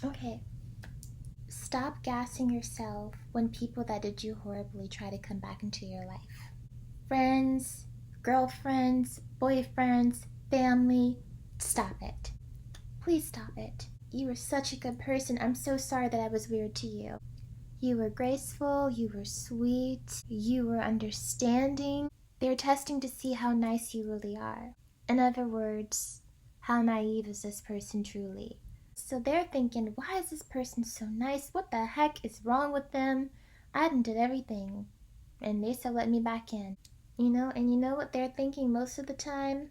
Okay. Stop gassing yourself when people that did you horribly try to come back into your life. Friends, girlfriends, boyfriends, family, stop it. Please stop it. You were such a good person. I'm so sorry that I was weird to you. You were graceful, you were sweet, you were understanding. They're testing to see how nice you really are. In other words, how naive is this person truly? So they're thinking, why is this person so nice? What the heck is wrong with them? I did everything. And they still let me back in. And you know what they're thinking most of the time?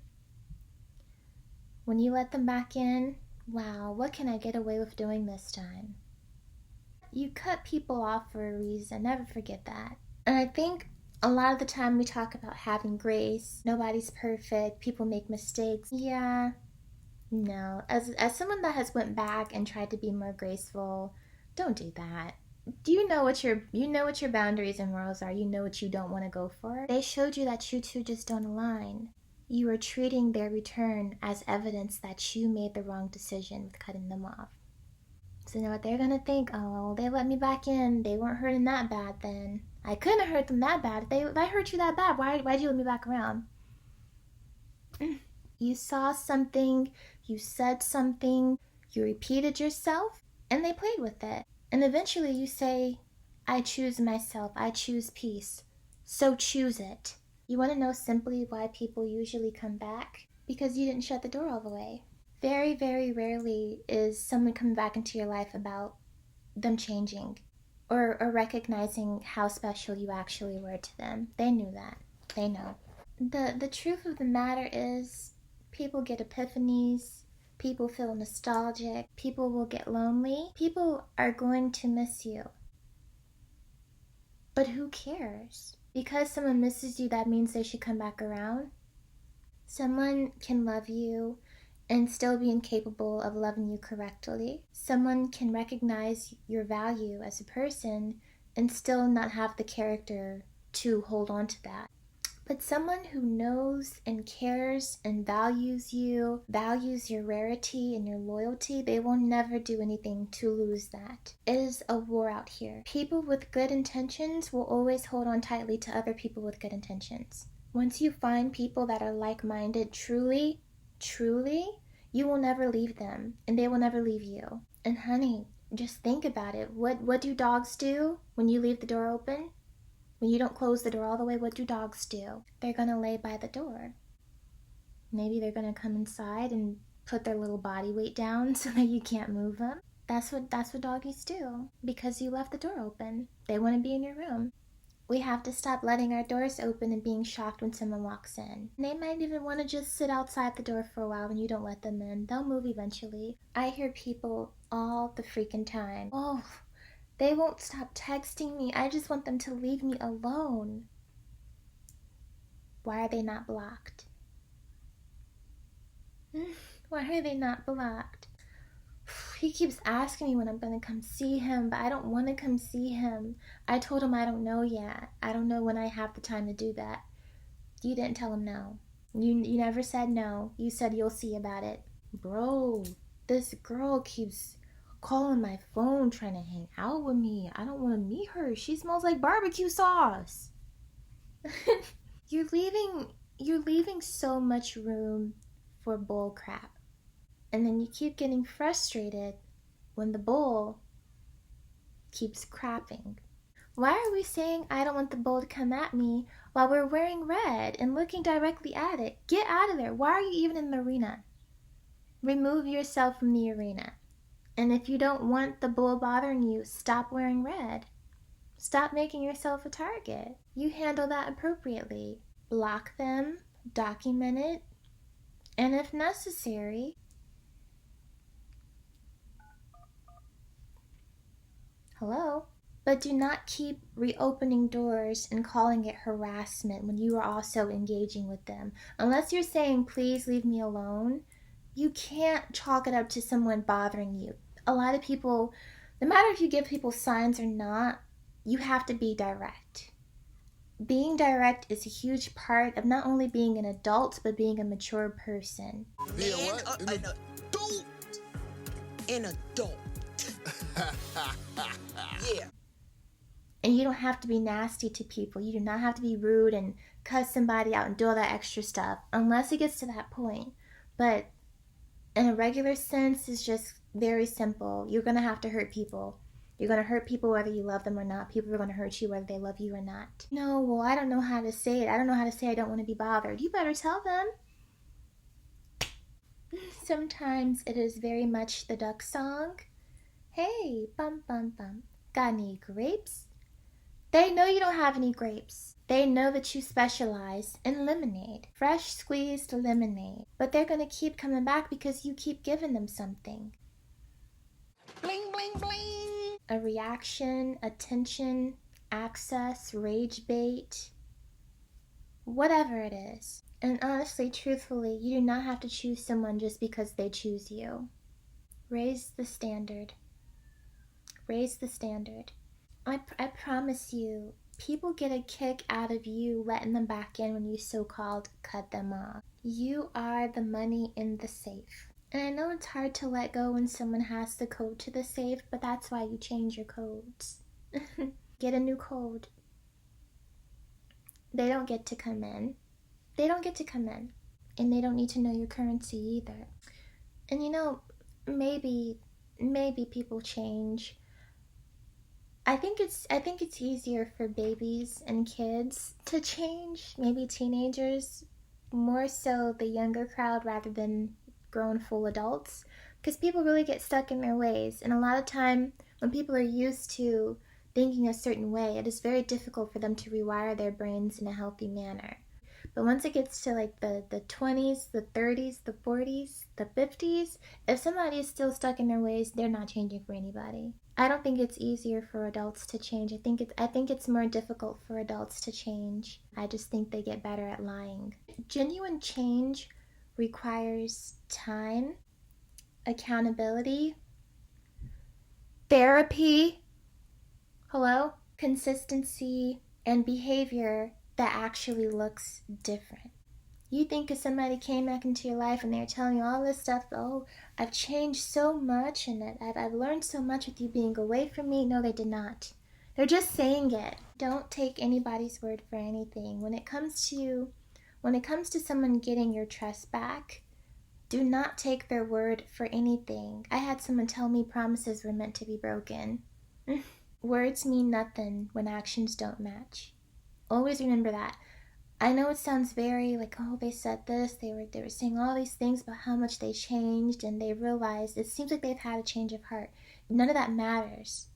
When you let them back in, wow, what can I get away with doing this time? You cut people off for a reason. Never forget that. And I think a lot of the time we talk about having grace. Nobody's perfect. People make mistakes. Yeah. No. As someone that has went back and tried to be more graceful, don't do that. Do you know what your boundaries and morals are? You know what you don't want to go for? They showed you that you two just don't align. You are treating their return as evidence that you made the wrong decision with cutting them off. So you know what they're gonna think? Oh, well, they let me back in. They weren't hurting that bad then. I couldn't have hurt them that bad. If I hurt you that bad, why'd you let me back around? You saw something, you said something, you repeated yourself, and they played with it. And eventually you say, I choose myself, I choose peace. So choose it. You want to know simply why people usually come back? Because you didn't shut the door all the way. Very, very rarely is someone coming back into your life about them changing or recognizing how special you actually were to them. They knew that. They know. The truth of the matter is people get epiphanies, people feel nostalgic, people will get lonely, people are going to miss you. But who cares? Because someone misses you, that means they should come back around. Someone can love you and still be incapable of loving you correctly. Someone can recognize your value as a person and still not have the character to hold on to that. But someone who knows and cares and values you, values your rarity and your loyalty, they will never do anything to lose that. It is a war out here. People with good intentions will always hold on tightly to other people with good intentions. Once you find people that are like-minded truly, you will never leave them and they will never leave you. And honey, just think about it. What do dogs do when you leave the door open? When you don't close the door all the way, what do dogs do? They're gonna lay by the door. Maybe they're gonna come inside and put their little body weight down so that you can't move them. That's what doggies do. Because you left the door open. They want to be in your room. We have to stop letting our doors open and being shocked when someone walks in. They might even want to just sit outside the door for a while when you don't let them in. They'll move eventually. I hear people all the freaking time. Oh, they won't stop texting me. I just want them to leave me alone. Why are they not blocked? Why are they not blocked? He keeps asking me when I'm gonna come see him, but I don't want to come see him. I told him I don't know yet. I don't know when I have the time to do that. You didn't tell him no. You never said no. You said you'll see about it. Bro, this girl keeps calling my phone trying to hang out with me. I don't want to meet her. She smells like barbecue sauce. You're leaving so much room for bull crap. And then you keep getting frustrated when the bull keeps crapping. Why are we saying I don't want the bull to come at me while we're wearing red and looking directly at it? Get out of there. Why are you even in the arena? Remove yourself from the arena. And if you don't want the bull bothering you, stop wearing red. Stop making yourself a target. You handle that appropriately. Block them, document it, and if necessary, hello? But do not keep reopening doors and calling it harassment when you are also engaging with them. Unless you're saying, please leave me alone, you can't chalk it up to someone bothering you. A lot of people, no matter if you give people signs or not, you have to be direct. Being direct is a huge part of not only being an adult, but being a mature person. Being what? An adult. An adult. Yeah. And you don't have to be nasty to people. You do not have to be rude and cuss somebody out and do all that extra stuff unless it gets to that point. But in a regular sense, it's just very simple. You're going to have to hurt people. You're going to hurt people whether you love them or not. People are going to hurt you whether they love you or not. No, well, I don't know how to say it. I don't know how to say I don't want to be bothered. You better tell them. Sometimes it is very much the duck song. Hey, bum bum bum. Got any grapes? They know you don't have any grapes. They know that you specialize in lemonade, fresh squeezed lemonade. But they're going to keep coming back because you keep giving them something. Bling, bling, bling. A reaction, attention, access, rage bait, whatever it is. And honestly, truthfully, you do not have to choose someone just because they choose you. Raise the standard. Raise the standard. I promise you, people get a kick out of you letting them back in when you so-called cut them off. You are the money in the safe. And I know it's hard to let go when someone has the code to the safe, but that's why you change your codes. Get a new code. They don't get to come in. They don't get to come in. And they don't need to know your currency either. And you know, maybe people change. I think it's easier for babies and kids to change, maybe teenagers, more so the younger crowd rather than grown full adults, because people really get stuck in their ways. And a lot of time when people are used to thinking a certain way, it is very difficult for them to rewire their brains in a healthy manner. But once it gets to like the 20s, the 30s, the 40s, the 50s, if somebody is still stuck in their ways, they're not changing for anybody. I don't think it's easier for adults to change. I think it's more difficult for adults to change. I just think they get better at lying. Genuine change requires time, accountability, therapy, consistency, and behavior that actually looks different. You think if somebody came back into your life and they're telling you all this stuff, oh, I've changed so much and I've learned so much with you being away from me. No, they did not. They're just saying it. Don't take anybody's word for anything. When it comes to someone getting your trust back, do not take their word for anything. I had someone tell me promises were meant to be broken. Words mean nothing when actions don't match. Always remember that. I know it sounds very like, oh, they said this, they were saying all these things about how much they changed, and they realized it seems like they've had a change of heart. None of that matters.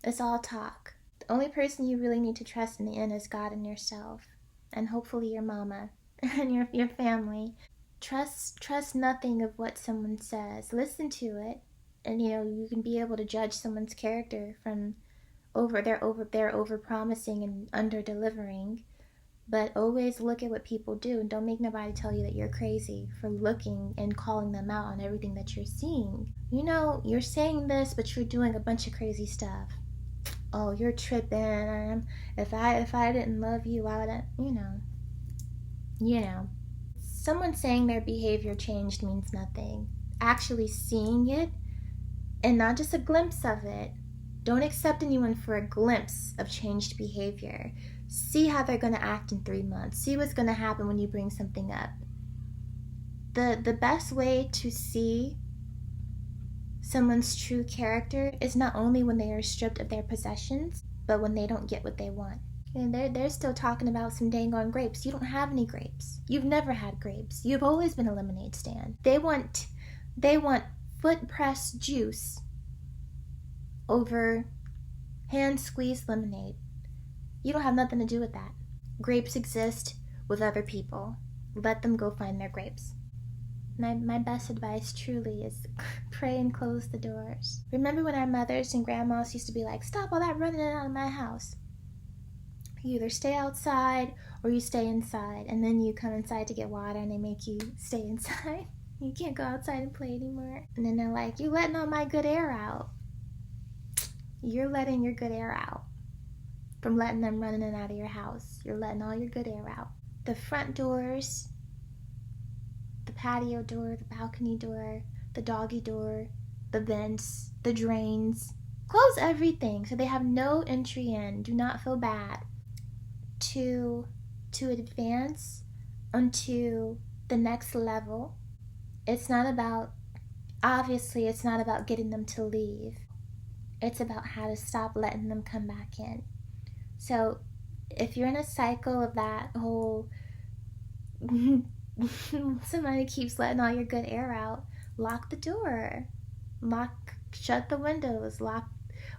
It's all talk. The only person you really need to trust in the end is God and yourself, and hopefully your mama and your family. Trust nothing of what someone says. Listen to it, and you can be able to judge someone's character from their over promising and under delivering. But always look at what people do, and don't make nobody tell you that you're crazy for looking and calling them out on everything that you're seeing. You're saying this, but you're doing a bunch of crazy stuff. Oh, you're tripping. If I didn't love you, why would I? Someone saying their behavior changed means nothing. Actually seeing it, and not just a glimpse of it. Don't accept anyone for a glimpse of changed behavior. See how they're going to act in 3 months. See what's going to happen when you bring something up. The best way to see someone's true character is not only when they are stripped of their possessions, but when they don't get what they want. And they're still talking about some dang on grapes. You don't have any grapes. You've never had grapes. You've always been a lemonade stand. They want foot press juice over hand squeezed lemonade. You don't have nothing to do with that. Grapes exist with other people. Let them go find their grapes. My best advice truly is pray and close the doors. Remember when our mothers and grandmas used to be like, stop all that running out of my house. You either stay outside or you stay inside, and then you come inside to get water and they make you stay inside. You can't go outside and play anymore. And then they're like, you're letting all my good air out. You're letting your good air out. From letting them run in and out of your house. You're letting all your good air out. The front doors, the patio door, the balcony door, the doggy door, the vents, the drains. Close everything so they have no entry in. Do not feel bad. To advance onto the next level, obviously it's not about getting them to leave. It's about how to stop letting them come back in. So if you're in a cycle of that whole somebody keeps letting all your good air out, lock the door. Shut the windows,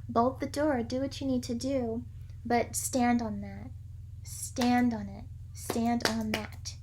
bolt the door, do what you need to do, but stand on that. Stand on it. Stand on that.